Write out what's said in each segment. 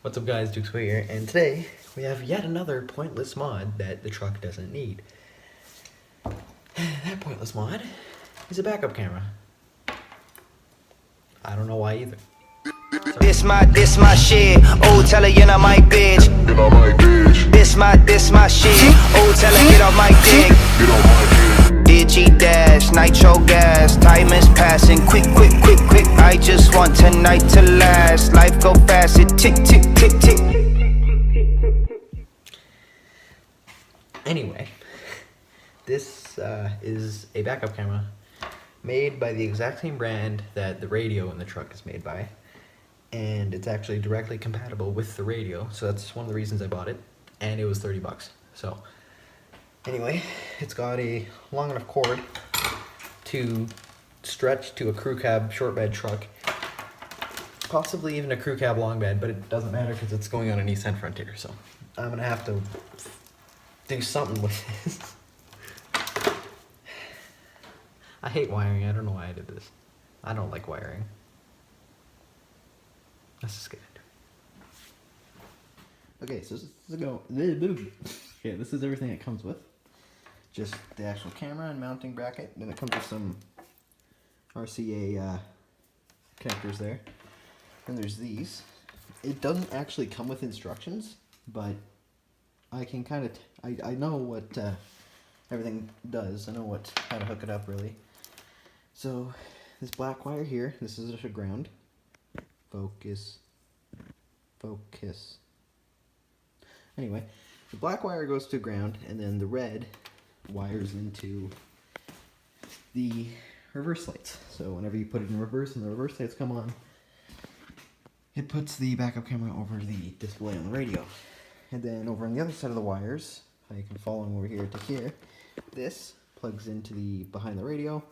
What's up guys, Duke's Way here, and today we have yet another pointless mod that the truck doesn't need. That pointless mod is a backup camera. I don't know why either. This my shit. Oh, tell her you're not my bitch. This my shit. Oh, tell her get off my dick. Digi dash, nitro gas, time is passing, quick. I just want tonight to last. Life go fast, it tick. Anyway, this is a backup camera made by the exact same brand that the radio in the truck is made by, and it's actually directly compatible with the radio, so that's one of the reasons I bought it, and it was 30 bucks. So anyway, it's got a long enough cord to stretch to a crew cab short bed truck, possibly even a crew cab long bed, but it doesn't matter because it's going on a Nissan Frontier, so I'm gonna have to do something with this. I hate wiring. I don't know why I did this. I don't like wiring. Let's just get into it. Okay, so this is everything it comes with. Just the actual camera and mounting bracket. Then it comes with some RCA connectors there. And there's these. It doesn't actually come with instructions, but I can kind of I know what everything does. I know how to hook it up really. So this black wire here, this is a ground. Focus. Anyway, the black wire goes to ground, and then the red wires into the reverse lights. So whenever you put it in reverse and the reverse lights come on, it puts the backup camera over the display on the radio. And then over on the other side of the wires, I can follow them over here to here, this plugs into the behind the radio,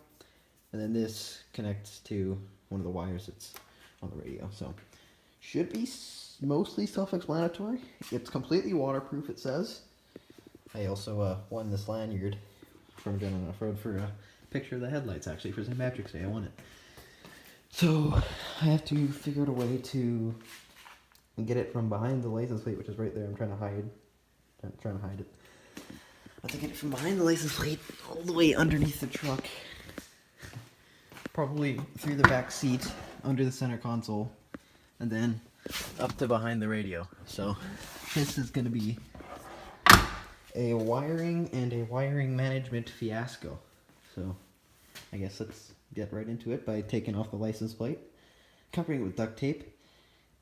and then this connects to one of the wires that's on the radio. So should be mostly self-explanatory. It's completely waterproof, it says. I also won this lanyard from General Off-Road for a picture of the headlights, actually, for St. Patrick's Day. I won it. So I have to figure out a way to get it from behind the license plate, which is right there. I'm trying to hide it. I have to get it from behind the license plate all the way underneath the truck. Probably through the back seat, under the center console, and then up to behind the radio. So this is going to be a wiring management fiasco. So I guess let's get right into it by taking off the license plate, covering it with duct tape,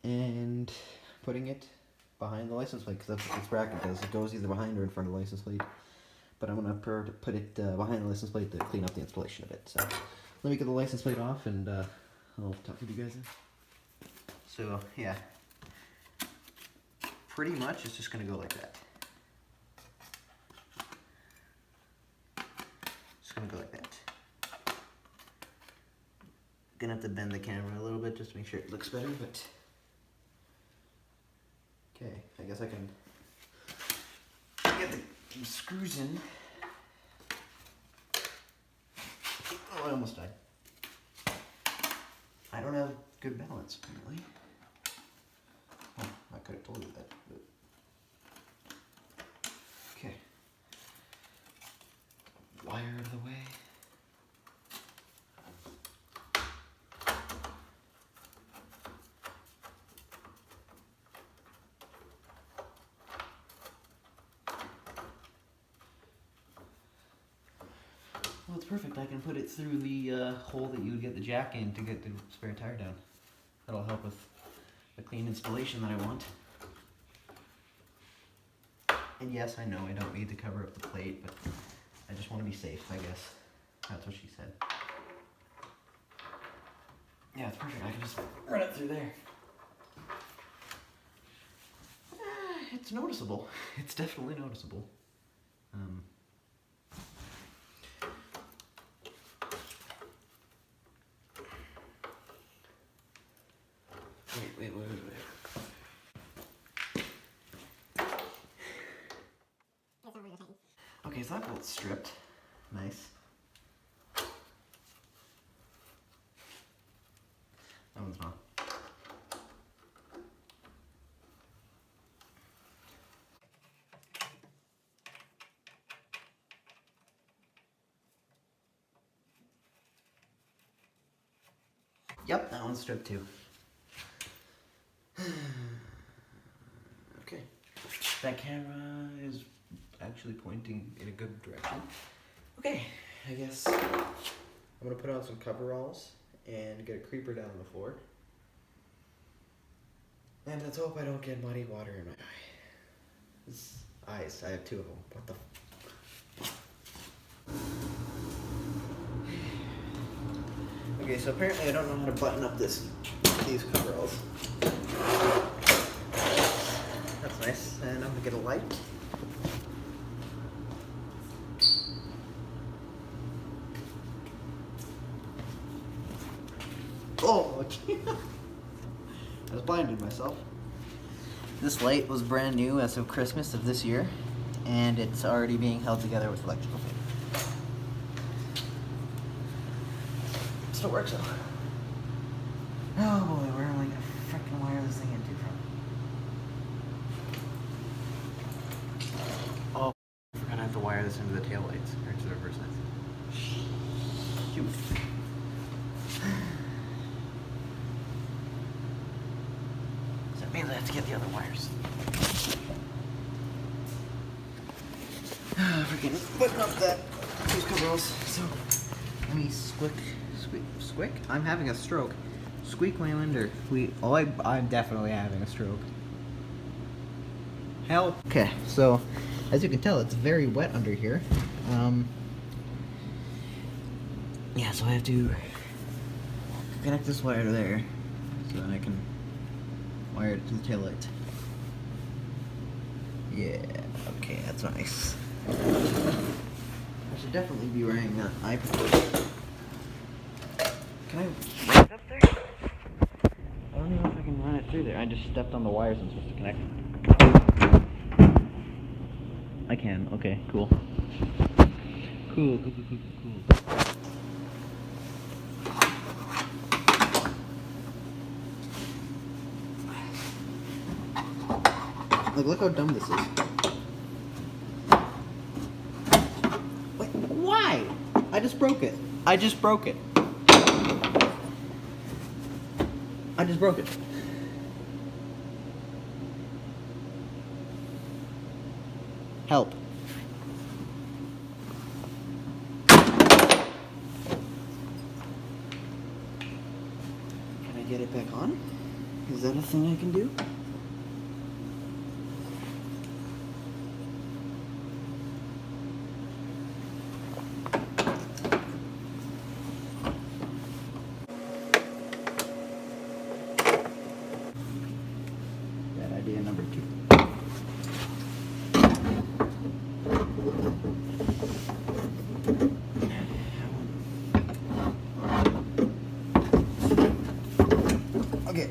and putting it behind the license plate, because that's what this bracket does. It goes either behind or in front of the license plate. But I'm going to put it behind the license plate to clean up the installation of it. So let me get the license plate off, and I'll talk with you guys then. So yeah, pretty much it's just going to go like that. Just going to go like that. Gonna have to bend the camera a little bit just to make sure it looks better, but okay, I guess I can get the screws in. Oh, I almost died. I don't have good balance, apparently. Oh, I could have told you that. But okay. Wire out of the way. Well, it's perfect. I can put it through the hole that you would get the jack in to get the spare tire down. That'll help with the clean installation that I want. And yes, I know I don't need to cover up the plate, but I just want to be safe, I guess. That's what she said. Yeah, it's perfect. I can just run it through there. It's noticeable. It's definitely noticeable. Wait. Okay, so that bolt's stripped. Nice. That one's not. Yep, that one's stripped too. Okay. That camera is actually pointing in a good direction. Okay, I guess I'm gonna put on some coveralls and get a creeper down on the floor. And let's hope I don't get muddy water in my eye. This eyes, I have two of them. What the Okay, so apparently I don't know how to button up these coveralls. That's nice. And I'm gonna get a light. Oh, okay. I was blinding myself. This light was brand new as of Christmas of this year, and it's already being held together with electrical tape. Still works though. Oh boy, where am I gonna frickin' wire this thing into from? Oh, I forgot I have to wire this into the tail lights, or to the reverse lights. Shoot. So that means I have to get the other wires. Freaking putting up those coveralls. So let me squick. I'm having a stroke. Squeak Wayland or I'm definitely having a stroke. Help. Okay, so as you can tell, it's very wet under here. Yeah, so I have to connect this wire to there so that I can wire it to the taillight. Yeah, okay, that's nice. I should definitely be wearing that eye protection. Can I run it up there? I don't even know if I can run it through there. I just stepped on the wires I'm supposed to connect. I can. Okay, cool. Cool. Look how dumb this is. Wait, why? I just broke it. I just broke it. Help. Can I get it back on? Is that a thing I can do? Idea number 2. Okay.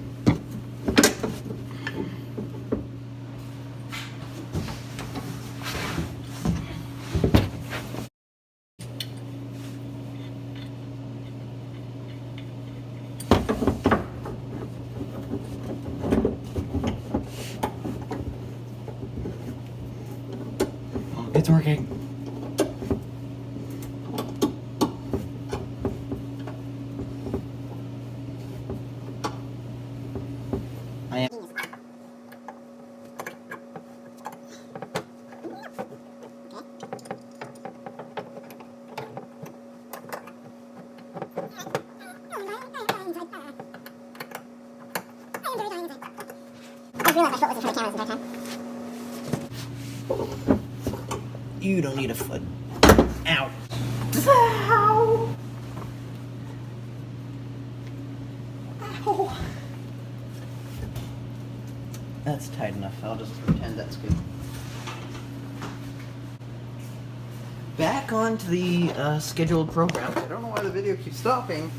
It's working. I am. You don't need a foot. Ow. Ow. Ow. That's tight enough. I'll just pretend that's good. Back onto the scheduled program. I don't know why the video keeps stopping,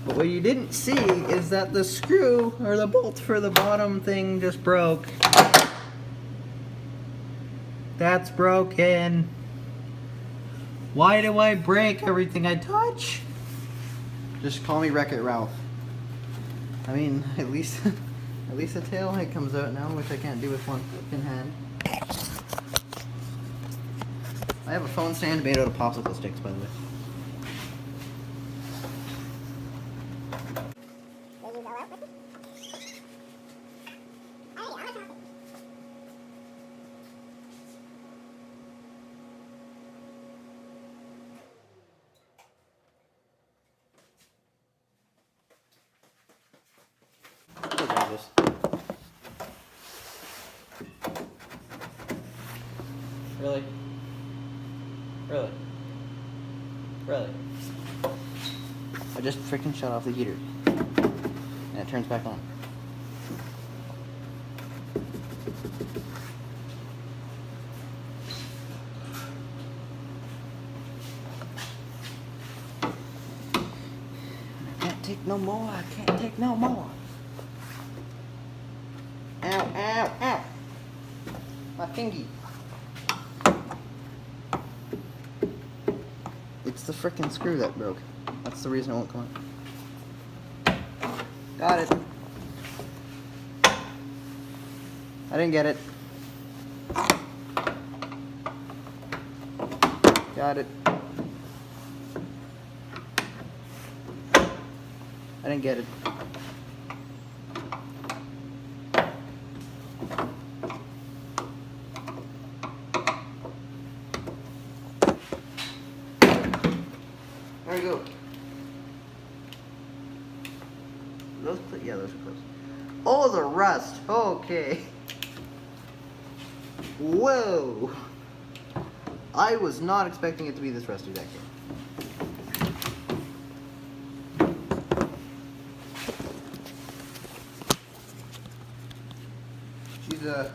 but what you didn't see is that the screw or the bolt for the bottom thing just broke. That's broken. Why do I break everything I touch? Just call me Wreck-It Ralph. I mean, at least the tail light comes out now, which I can't do with one fucking hand. I have a phone stand made out of popsicle sticks, by the way. Really? Really? Really? I just freaking shut off the heater. And it turns back on. I can't take no more. I can't take no more. Ow, ow, ow. My fingy. It's the frickin' screw that broke. That's the reason it won't come out. Got it. I didn't get it. Got it. I didn't get it. There we go. Those, yeah, those are close. Oh, the rust. Okay. Whoa. I was not expecting it to be this rusty back here. She's a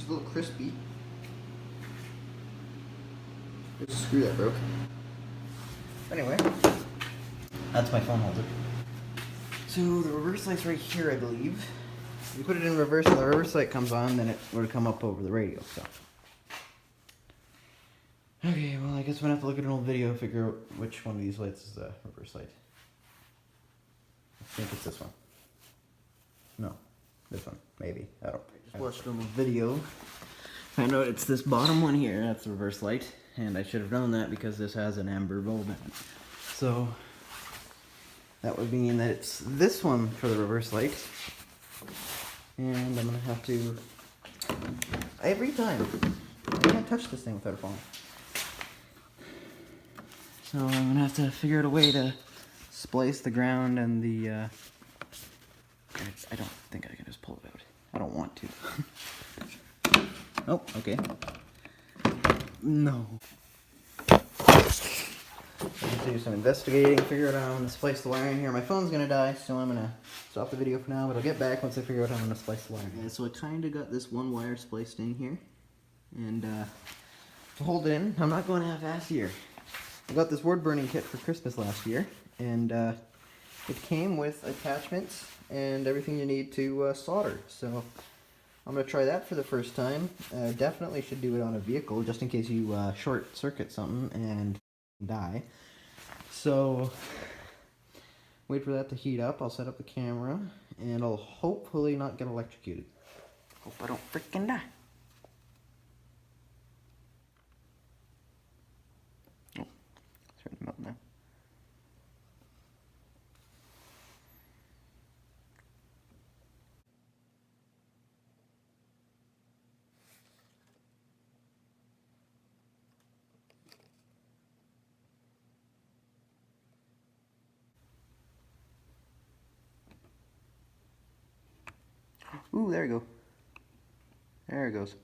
little crispy. There's a screw that broke. Anyway, that's my phone holder. So the reverse light's right here, I believe. You put it in reverse and the reverse light comes on, then it would come up over the radio, so. Okay, well I guess I'm gonna have to look at an old video to figure out which one of these lights is the reverse light. I think it's this one. No, this one, maybe. I don't. I just watched a little video. Found out it's this bottom one here, that's the reverse light. And I should have known that because this has an amber bulb in it. So, that would mean that it's this one for the reverse light. And I'm gonna have to, every time, I can't touch this thing without it falling. So I'm gonna have to figure out a way to splice the ground and the, I don't think I can just pull it out. I don't want to. Oh, okay. No. I have to do some investigating, figure out how I'm going to splice the wiring here. My phone's going to die, so I'm going to stop the video for now, but I'll get back once I figure out how I'm going to splice the wiring. Yeah, so I kind of got this one wire spliced in here, and to hold it in, I'm not going half-ass here. I got this wood burning kit for Christmas last year, and it came with attachments and everything you need to solder, so I'm going to try that for the first time. Definitely should do it on a vehicle, just in case you short circuit something and die. So, wait for that to heat up. I'll set up the camera, and I'll hopefully not get electrocuted. Hope I don't freaking die. Oh, it's starting to melt now. Ooh, there we go. There it goes.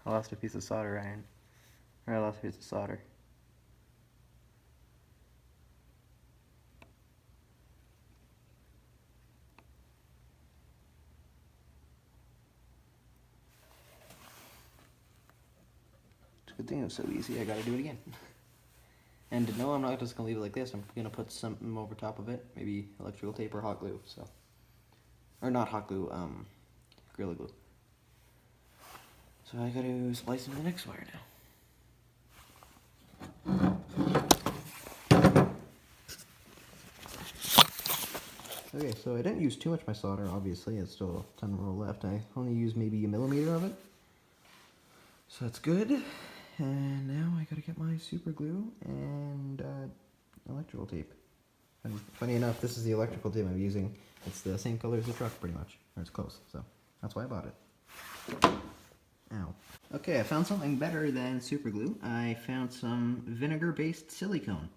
I lost a piece of solder iron. Or I lost a piece of solder. It's a good thing it was so easy, I gotta do it again. And no, I'm not just gonna leave it like this. I'm gonna put something over top of it, maybe electrical tape or hot glue. So, or not hot glue, Gorilla Glue. So I gotta splice in the next wire now. Okay, so I didn't use too much of my solder. Obviously, it's still a ton of roll left. I only used maybe a millimeter of it. So that's good. And now I gotta get my super glue and electrical tape. And funny enough, this is the electrical tape I'm using. It's the same color as the truck, pretty much. Or it's close, so that's why I bought it. Ow. Okay, I found something better than super glue. I found some vinegar-based silicone.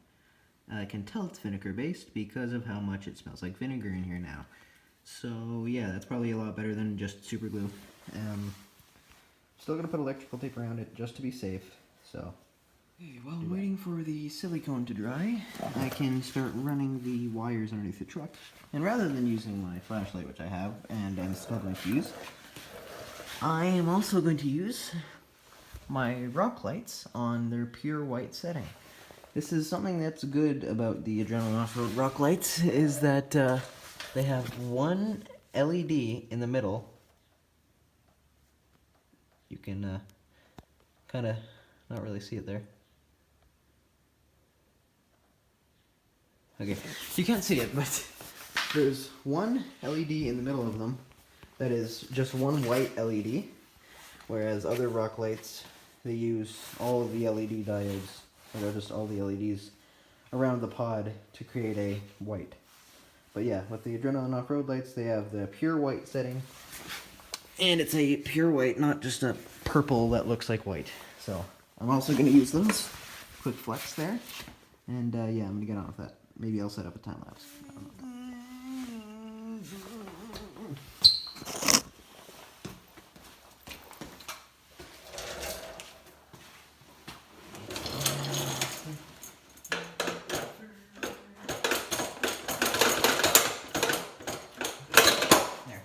I can tell it's vinegar-based because of how much it smells like vinegar in here now. So yeah, that's probably a lot better than just super glue. Still gonna put electrical tape around it just to be safe. So while I'm waiting for the silicone to dry, I can start running the wires underneath the truck. And rather than using my flashlight, which I have and I'm still going to use, I am also going to use my rock lights on their pure white setting. This is something that's good about the Adrenaline Off-Road rock lights, is that they have one LED in the middle. You can kind of not really see it there. Okay, you can't see it, but there's one LED in the middle of them that is just one white LED, whereas other rock lights, they use all of the LED diodes, or just all the LEDs around the pod to create a white. But yeah, with the Adrenaline Off-Road lights, they have the pure white setting, and it's a pure white, not just a purple that looks like white. So I'm also going to use those. Quick flex there, and yeah, I'm going to get on with that. Maybe I'll set up a time lapse. I don't know. There.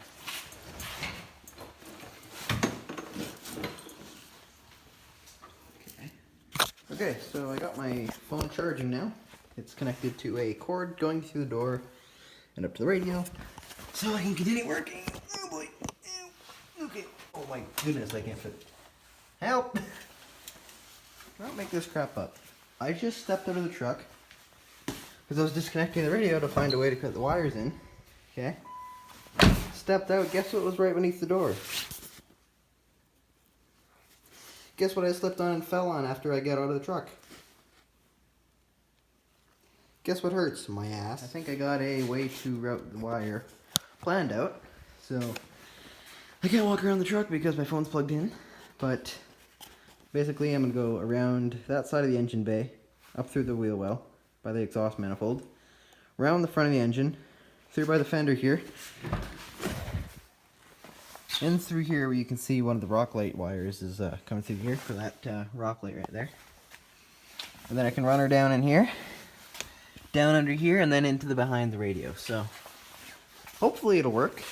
Okay, so I got my phone charging now. It's connected to a cord going through the door and up to the radio, so I can continue working. Oh boy. Okay. Oh my goodness, I can't fit. Help! Don't make this crap up. I just stepped out of the truck because I was disconnecting the radio to find a way to cut the wires in. Okay. Stepped out, guess what was right beneath the door? Guess what I slipped on and fell on after I got out of the truck? Guess what hurts? My ass. I think I got a way to route the wire planned out. So I can't walk around the truck because my phone's plugged in. But basically I'm going to go around that side of the engine bay, up through the wheel well by the exhaust manifold, around the front of the engine, through by the fender here, and through here where you can see one of the rock light wires is coming through here for that rock light right there. And then I can run her down in here, down under here, and then into the behind the radio. So hopefully it'll work.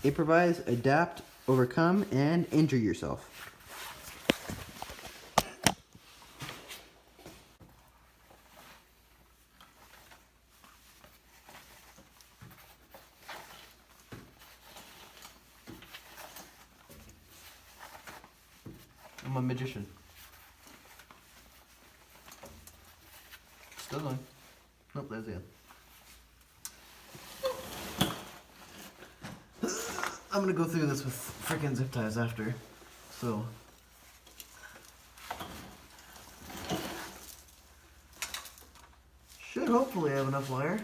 It provides adapt, overcome, and injure yourself. I'm a magician. Still going. Nope, there's the end. I'm gonna go through this with freaking zip ties after, so. Should hopefully have enough wire.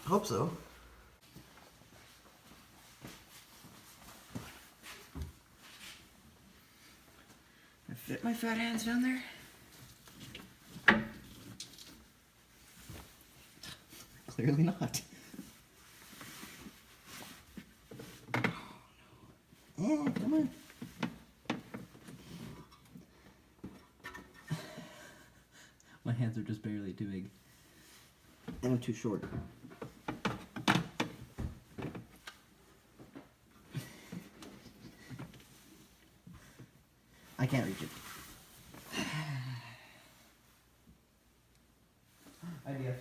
Hope so. I fit my fat hands down there? Clearly not. Oh, come on. My hands are just barely too big. And I'm too short. I can't reach it. Idea.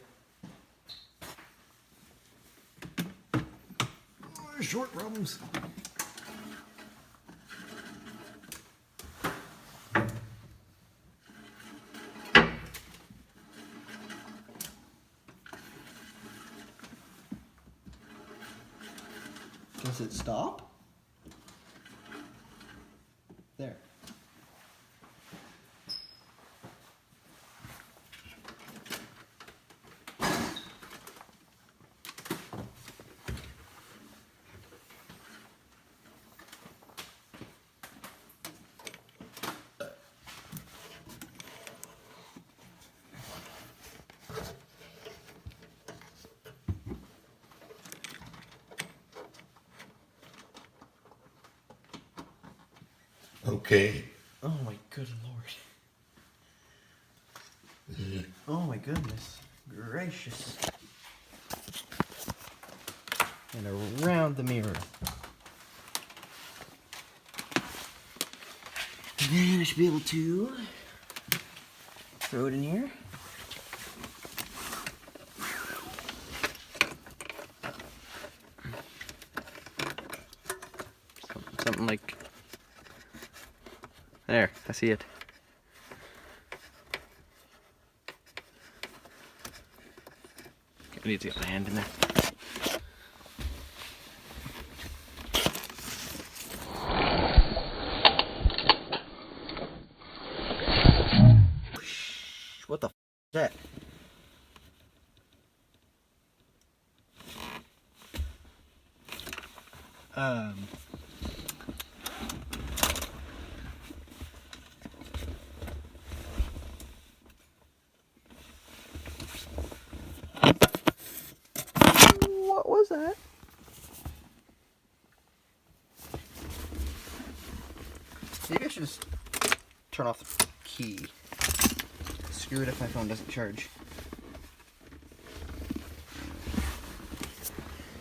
Short problems. Does it stop? There. Okay. Oh my good lord. Oh my goodness gracious. And around the mirror. And then I should be able to throw it in here. Something like there, I see it. I need to get my hand in there. What the f is that? What was that? Maybe I should just turn off the key. Screw it if my phone doesn't charge.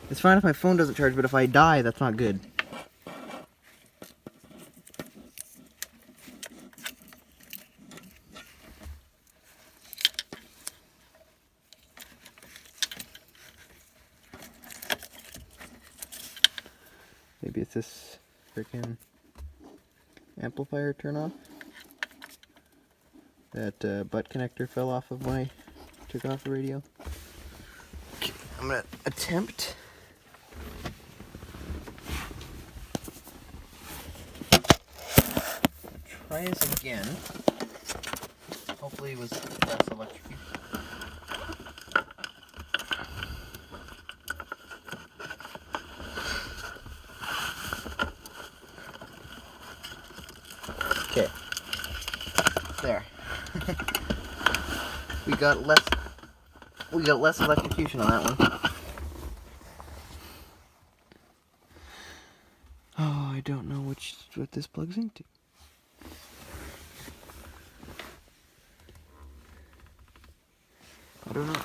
It's fine if my phone doesn't charge, but if I die, that's not good. Maybe it's this freaking amplifier turn off. That butt connector fell off of when I took off the radio. Okay, I'm gonna attempt. Try this again. Hopefully it was less electrocuted. Okay. There. we got less electrocution on that one. Oh, I don't know what this plugs into.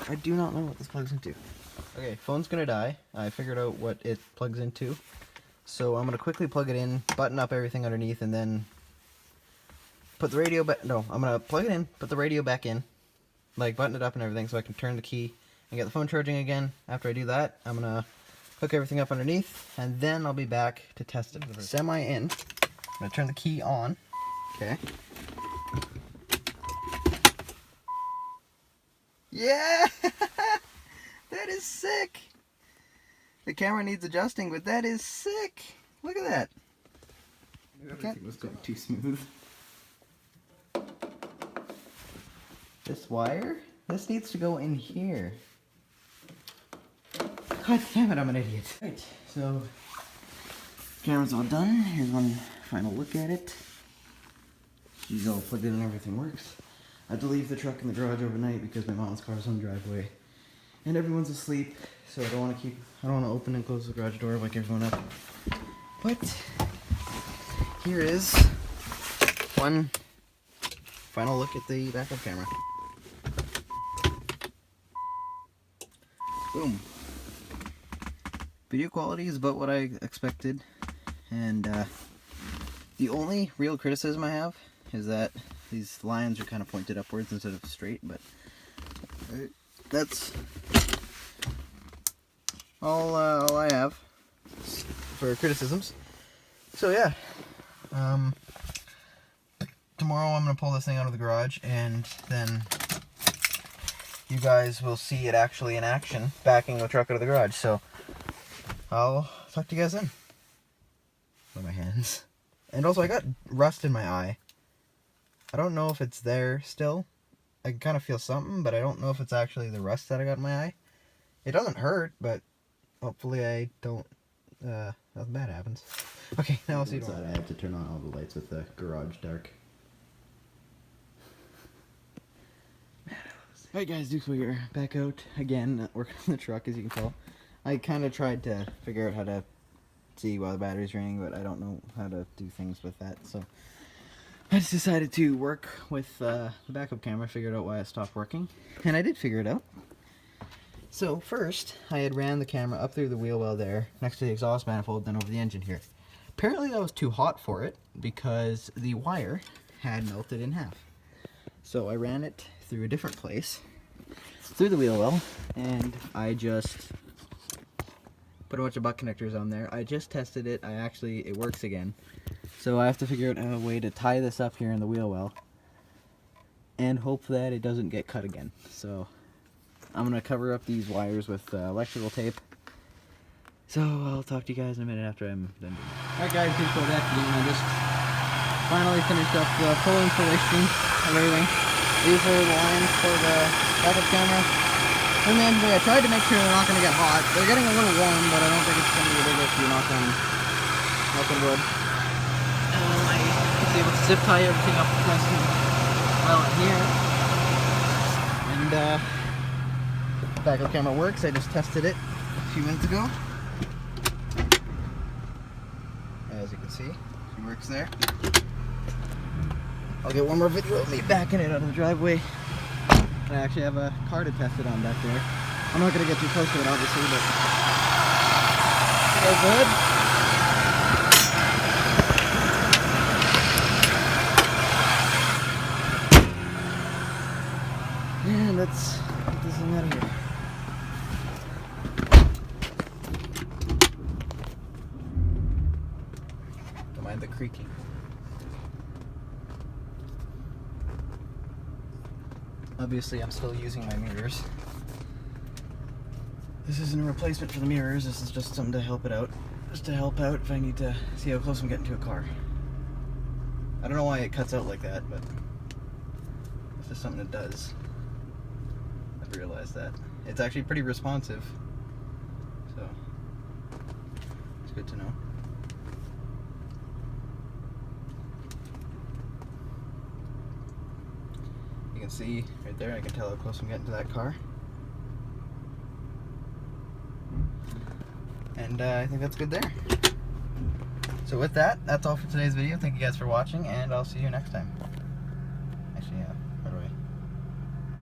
I do not know what this plugs into. Okay, phone's gonna die. I figured out what it plugs into. So I'm gonna quickly plug it in, button up everything underneath, and then put the radio back. No, I'm gonna plug it in, put the radio back in, like button it up and everything so I can turn the key and get the phone charging again. After I do that, I'm gonna hook everything up underneath, and then I'll be back to test it. Semi in. I'm gonna turn the key on. Okay. Yeah! That is sick! The camera needs adjusting, but that is sick! Look at that! Everything was going too smooth. This wire? This needs to go in here. God damn it, I'm an idiot. Right, so camera's all done. Here's one final look at it. She's all plugged in and everything works. I had to leave the truck in the garage overnight because my mom's car's on the driveway. And everyone's asleep, so I don't want to open and close the garage door, wake everyone up. But here is one final look at the backup camera. Boom. Video quality is about what I expected, and the only real criticism I have is that these lines are kind of pointed upwards instead of straight, but that's all I have for criticisms. So yeah, tomorrow I'm going to pull this thing out of the garage, and then you guys will see it actually in action, backing the truck out of the garage. So I'll talk to you guys then. With my hands. And also I got rust in my eye. I don't know if it's there still. I can kind of feel something, but I don't know if it's actually the rust that I got in my eye. It doesn't hurt, but hopefully I don't, nothing bad happens. Okay, now I'll see you tomorrow. I had to turn on all the lights with the garage dark. Alright guys, Duke Swigger back out again, working on the truck as you can tell. I kind of tried to figure out how to see while the battery's draining, but I don't know how to do things with that, so I just decided to work with the backup camera, figured out why it stopped working, and I did figure it out. So first, I had ran the camera up through the wheel well there, next to the exhaust manifold, then over the engine here. Apparently that was too hot for it, because the wire had melted in half. So I ran it through a different place, through the wheel well, and I just put a bunch of butt connectors on there. I just tested it, it works again. So I have to figure out a way to tie this up here in the wheel well, and hope that it doesn't get cut again. So I'm going to cover up these wires with electrical tape. So I'll talk to you guys in a minute after I'm done doing it. Alright guys, here's what that again. I just finally finished up the full installation of everything. These are the lines for the backup camera. And then I tried to make sure they're not going to get hot. They're getting a little warm, but I don't think it's going to be a big issue, knock on wood. I was able to zip tie everything up nice and well in here. And backup camera works. I just tested it a few minutes ago. As you can see, she works there. I'll get one more video of me backing it out of the driveway. I actually have a car to test it on back there. I'm not going to get too close to it obviously, but so good. And let's get this thing out of here. Don't mind the creaking. Obviously, I'm still using my mirrors. This isn't a replacement for the mirrors, this is just something to help it out. Just to help out if I need to see how close I'm getting to a car. I don't know why it cuts out like that, but it's just something it does. I've realized that. It's actually pretty responsive, so it's good to know. You can see right there, I can tell how close I'm getting to that car. And I think that's good there. So with that, that's all for today's video. Thank you guys for watching, and I'll see you next time. Actually, yeah, right away.